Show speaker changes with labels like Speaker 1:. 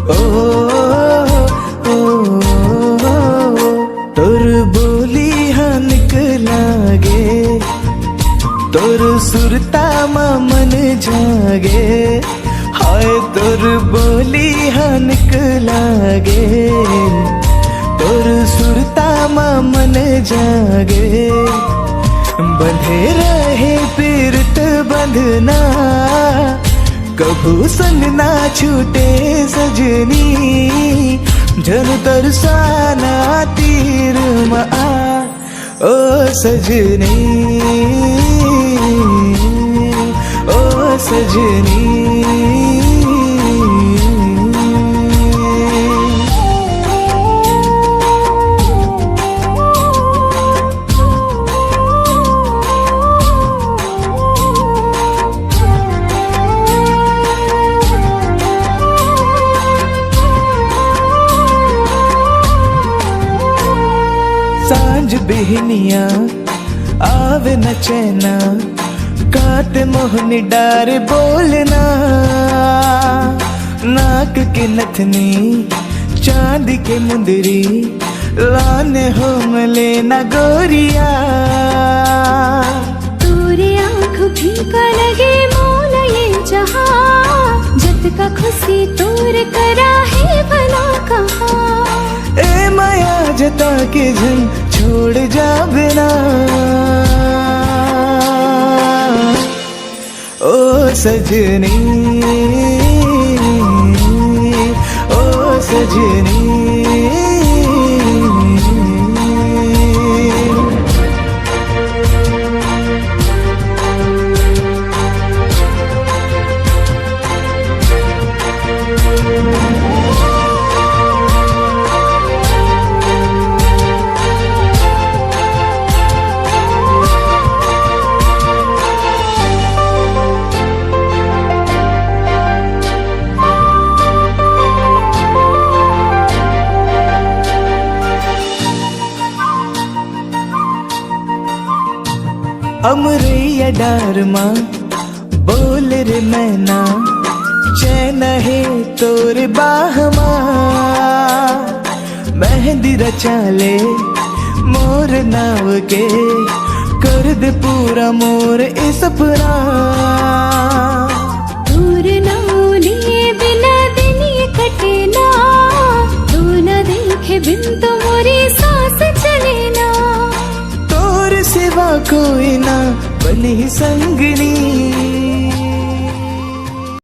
Speaker 1: ओ तोर बोली हाँ निकलागे, तोर सुरता मा मन जागे, हाय तोर बोली हाँ निकलागे, तोर सुरता मा मन जागे। बंधे रहे पीरत बंधना, कभू संग ना छूटे सजनी, जन तरसाना तीर मा ओ सजनी, ओ सजनी। सांझ बिहनिया आवे न चैना, काट मोहनी डार बोलना, नाक के नथनी चांद के मुंदरी, लाने हो मले न गोरिया।
Speaker 2: तोरे आँख फीका लगे मोला ये जहां, जत का खुशी तोर करा है भला कहाँ।
Speaker 1: ए माया जता के जन छोड़ जा बिना, ओ सजनी, ओ सजनी। अमरैया डार माँ बोल रे मैना, चैन है तोर बाह माँ, मेहंदी रचा ले मोर नाव के, कर दे पूरा मोर ए सपना।
Speaker 2: दूर नाव लिए बिना दिन ये कटे ना, तू न देखे बिन तो मोरी सांस चले ना।
Speaker 1: तोर सिवा कोई ना बनी संगनी,